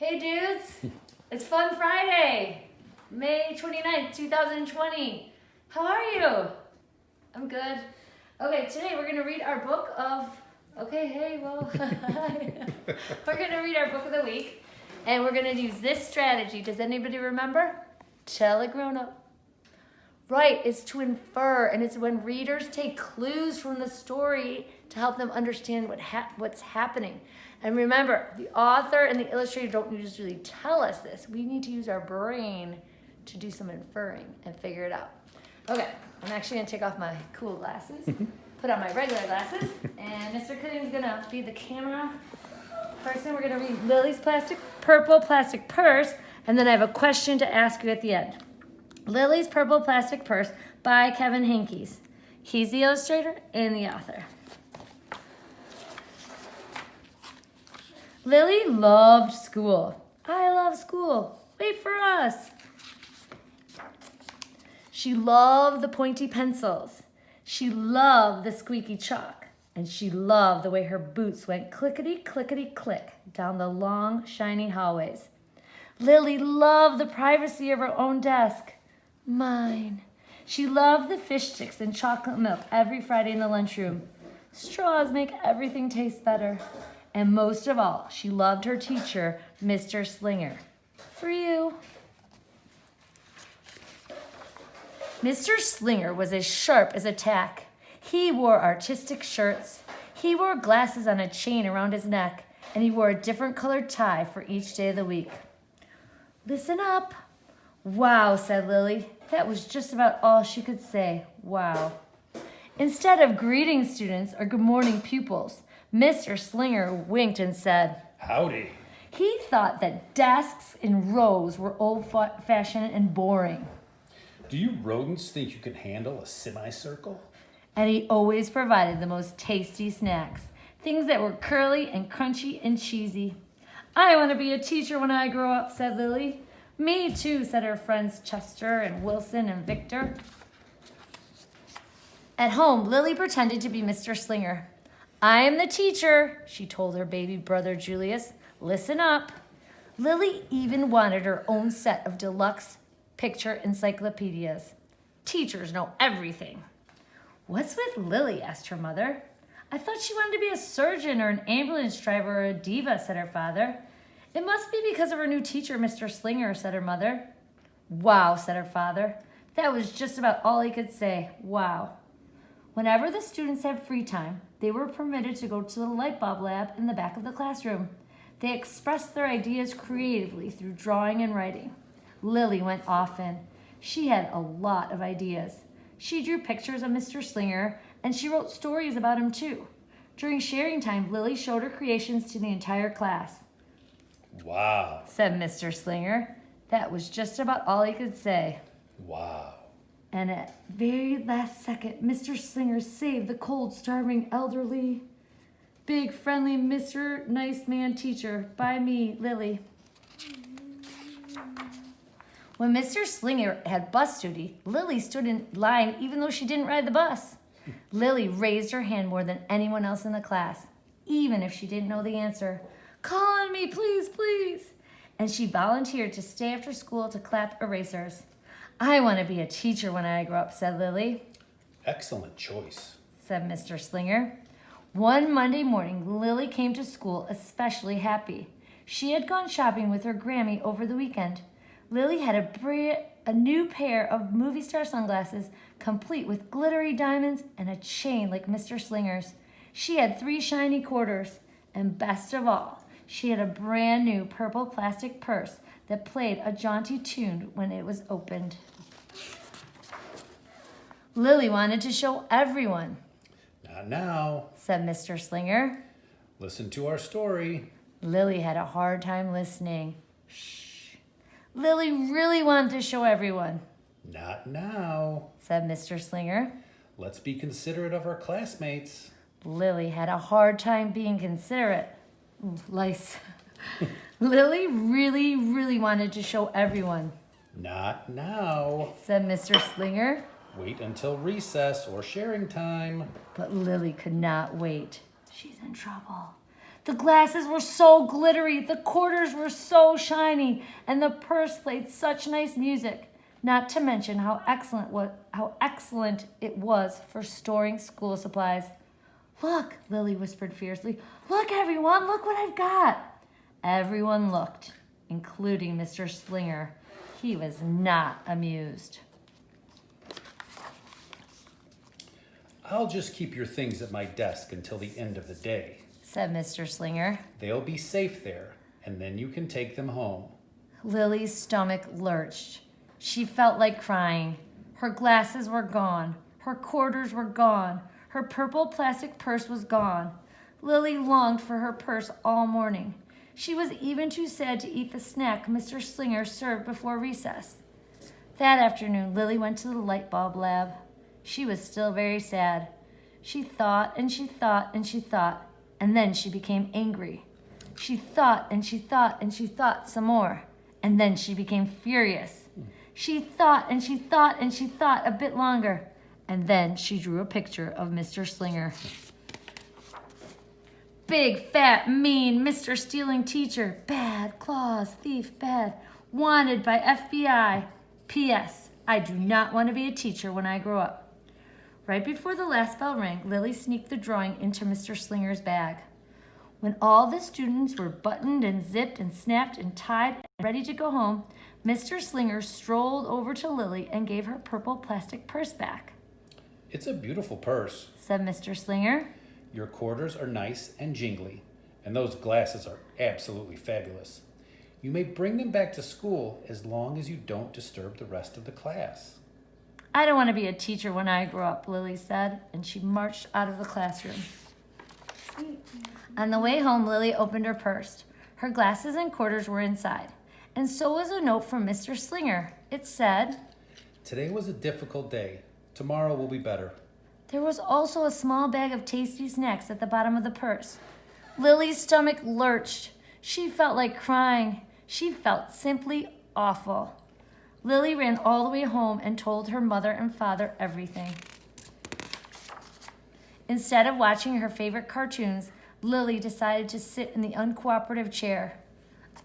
Hey dudes, it's Fun Friday, May 29th, 2020. How are you? I'm good. Okay, today we're going to read our book of, we're going to read our book of the week, and we're going to use this strategy. Does anybody remember? Tell a grown-up. Right, it's to infer, and it's when readers take clues from the story to help them understand what's happening. And remember, the author and the illustrator don't usually tell us this. We need to use our brain to do some inferring and figure it out. Okay, I'm actually going to take off my cool glasses, put on my regular glasses, and Mr. Cutting's going to be the camera person. We're going to read Lily's Purple Plastic Purse, and then I have a question to ask you at the end. Lily's Purple Plastic Purse by Kevin Henkes. He's the illustrator and the author. Lily loved school. I love school. Wait for us. She loved the pointy pencils. She loved the squeaky chalk. And she loved the way her boots went clickety-clickety-click down the long, shiny hallways. Lily loved the privacy of her own desk. Mine. She loved the fish sticks and chocolate milk every Friday in the lunchroom. Straws make everything taste better. And most of all, she loved her teacher, Mr. Slinger. For you. Mr. Slinger was as sharp as a tack. He wore artistic shirts. He wore glasses on a chain around his neck, and he wore a different colored tie for each day of the week. Listen up. Wow, said Lily. That was just about all she could say. Wow. Instead of greeting students or good morning pupils, Mr. Slinger winked and said, Howdy. He thought that desks in rows were old-fashioned and boring. Do you rodents think you can handle a semicircle? And he always provided the most tasty snacks, things that were curly and crunchy and cheesy. I want to be a teacher when I grow up, said Lily. Me too, said her friends Chester and Wilson and Victor. At home, Lily pretended to be Mr. Slinger. I am the teacher, she told her baby brother Julius. Listen up. Lily even wanted her own set of deluxe picture encyclopedias. Teachers know everything. What's with Lily? Asked her mother. I thought she wanted to be a surgeon or an ambulance driver or a diva, said her father. It must be because of her new teacher, Mr. Slinger, said her mother. Wow, said her father. That was just about all he could say. Wow. Whenever the students had free time, they were permitted to go to the light bulb lab in the back of the classroom. They expressed their ideas creatively through drawing and writing. Lily went often. She had a lot of ideas. She drew pictures of Mr. Slinger, and she wrote stories about him too. During sharing time, Lily showed her creations to the entire class. Wow, said Mr. Slinger. That was just about all he could say. Wow. And at very last second, Mr. Slinger saved the cold, starving elderly. Big, friendly Mr. Nice Man Teacher by me, Lily. When Mr. Slinger had bus duty, Lily stood in line even though she didn't ride the bus. Lily raised her hand more than anyone else in the class, even if she didn't know the answer. Call on me, please, please. And she volunteered to stay after school to clap erasers. I want to be a teacher when I grow up, said Lily. Excellent choice, said Mr. Slinger. One Monday morning, Lily came to school especially happy. She had gone shopping with her Grammy over the weekend. Lily had a new pair of movie star sunglasses, complete with glittery diamonds and a chain like Mr. Slinger's. She had 3 shiny quarters, and best of all, she had a brand new purple plastic purse that played a jaunty tune when it was opened. Lily wanted to show everyone. Not now, said Mr. Slinger. Listen to our story. Lily had a hard time listening. Shh. Lily really wanted to show everyone. Not now, said Mr. Slinger. Let's be considerate of our classmates. Lily had a hard time being considerate. Ooh, lice. Lily really wanted to show everyone. Not now, said Mr. Slinger. Wait until recess or sharing time. But Lily could not wait. She's in trouble. The glasses were so glittery, the quarters were so shiny, and the purse played such nice music, not to mention how excellent it was for storing school supplies. Look, Lily whispered fiercely. Look, everyone, look what I've got. Everyone looked, including Mr. Slinger. He was not amused. I'll just keep your things at my desk until the end of the day, said Mr. Slinger. They'll be safe there, and then you can take them home. Lily's stomach lurched. She felt like crying. Her glasses were gone. Her quarters were gone. Her purple plastic purse was gone. Lily longed for her purse all morning. She was even too sad to eat the snack Mr. Slinger served before recess. That afternoon, Lily went to the light bulb lab. She was still very sad. She thought and she thought and she thought, and then she became angry. She thought and she thought and she thought some more, and then she became furious. She thought and she thought and she thought a bit longer, and then she drew a picture of Mr. Slinger. Big, fat, mean Mr. Stealing Teacher. Bad, claws, thief, bad. Wanted by FBI. P.S. I do not want to be a teacher when I grow up. Right before the last bell rang, Lily sneaked the drawing into Mr. Slinger's bag. When all the students were buttoned and zipped and snapped and tied and ready to go home, Mr. Slinger strolled over to Lily and gave her purple plastic purse back. It's a beautiful purse, said Mr. Slinger. Your quarters are nice and jingly, and those glasses are absolutely fabulous. You may bring them back to school as long as you don't disturb the rest of the class. I don't want to be a teacher when I grow up, Lily said, and she marched out of the classroom. On the way home, Lily opened her purse. Her glasses and quarters were inside, and so was a note from Mr. Slinger. It said, Today was a difficult day. Tomorrow will be better. There was also a small bag of tasty snacks at the bottom of the purse. Lily's stomach lurched. She felt like crying. She felt simply awful. Lily ran all the way home and told her mother and father everything. Instead of watching her favorite cartoons, Lily decided to sit in the uncooperative chair.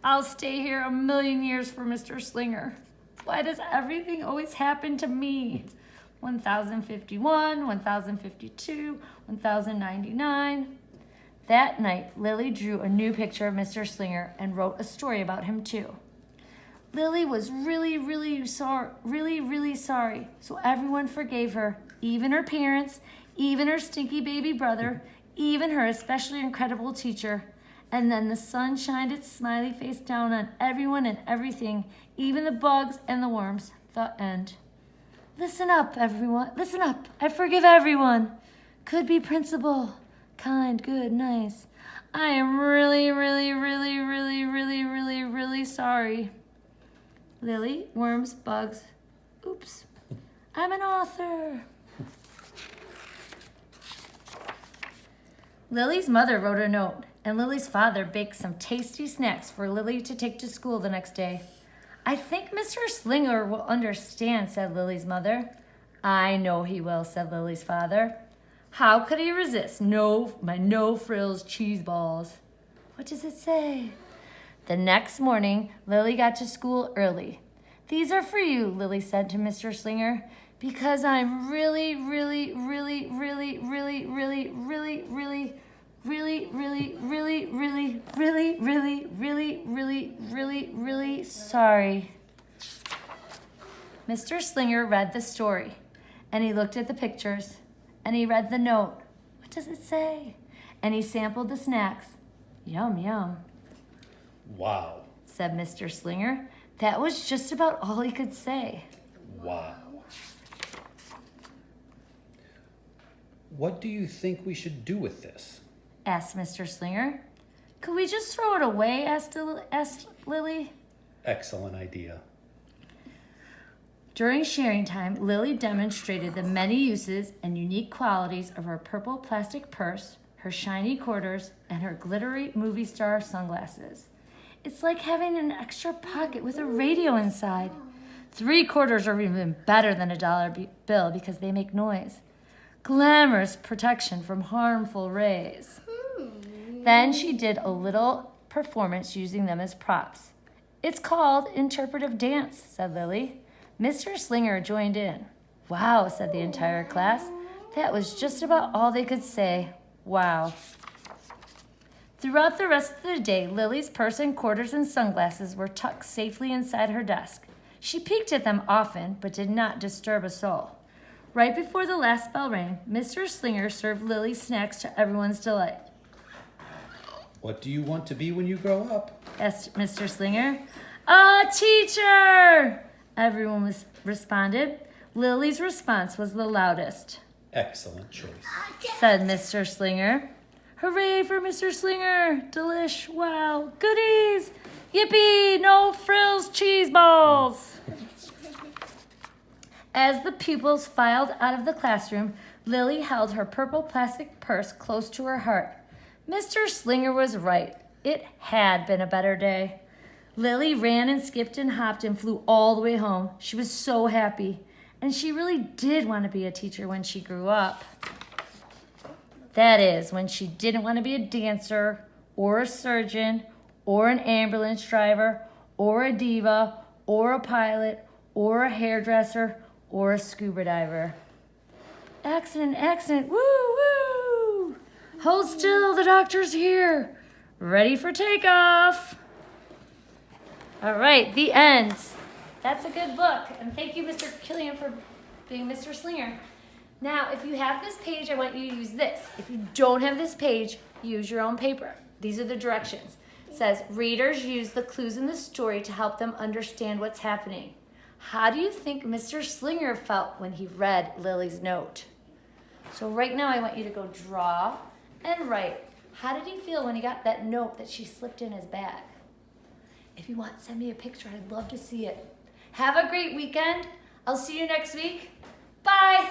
I'll stay here a million years for Mr. Slinger. Why does everything always happen to me? 1051, 1052, 1099. That night, Lily drew a new picture of Mr. Slinger and wrote a story about him too. Lily was really sorry, so everyone forgave her, even her parents, even her stinky baby brother, even her especially incredible teacher. And then the sun shined its smiley face down on everyone and everything, even the bugs and the worms. The end. Listen up, everyone. Listen up. I forgive everyone. Could be principal. Kind, good, nice. I am really sorry. Lily, worms, bugs. Oops. I'm an author. Lily's mother wrote a note, and Lily's father baked some tasty snacks for Lily to take to school the next day. I think Mr. Slinger will understand, said Lily's mother. I know he will, said Lily's father. How could he resist my no-frills cheese balls? What does it say? The next morning, Lily got to school early. These are for you, Lily said to Mr. Slinger, because I'm really sorry. Mr. Slinger read the story, and he looked at the pictures, and he read the note. What does it say? And he sampled the snacks. Yum, yum. Wow. Said Mr. Slinger. That was just about all he could say. Wow. What do you think we should do with this? Asked Mr. Slinger. Could we just throw it away? Asked Lily. Excellent idea. During sharing time, Lily demonstrated the many uses and unique qualities of her purple plastic purse, her shiny quarters, and her glittery movie star sunglasses. It's like having an extra pocket with a radio inside. 3/4 are even better than a dollar bill because they make noise. Glamorous protection from harmful rays. Then she did a little performance using them as props. It's called interpretive dance, said Lily. Mr. Slinger joined in. Wow, said the entire class. That was just about all they could say. Wow. Throughout the rest of the day, Lily's purse and quarters and sunglasses were tucked safely inside her desk. She peeked at them often, but did not disturb a soul. Right before the last bell rang, Mr. Slinger served Lily snacks to everyone's delight. What do you want to be when you grow up? Asked Mr. Slinger. A teacher! Everyone responded. Lily's response was the loudest. Excellent choice, said Mr. Slinger. Hooray for Mr. Slinger! Delish! Wow! Goodies! Yippee! No frills cheese balls! As the pupils filed out of the classroom, Lily held her purple plastic purse close to her heart. Mr. Slinger was right. It had been a better day. Lily ran and skipped and hopped and flew all the way home. She was so happy. And she really did want to be a teacher when she grew up. That is, when she didn't want to be a dancer or a surgeon or an ambulance driver or a diva or a pilot or a hairdresser or a scuba diver. Accident, accident, woo, woo! Hold still, the doctor's here. Ready for takeoff. All right, the end. That's a good book. And thank you, Mr. Killian, for being Mr. Slinger. Now, if you have this page, I want you to use this. If you don't have this page, use your own paper. These are the directions. It says, readers use the clues in the story to help them understand what's happening. How do you think Mr. Slinger felt when he read Lily's note? So right now, I want you to go draw and write. How did he feel when he got that note that she slipped in his bag? If you want, send me a picture. I'd love to see it. Have a great weekend. I'll see you next week. Bye.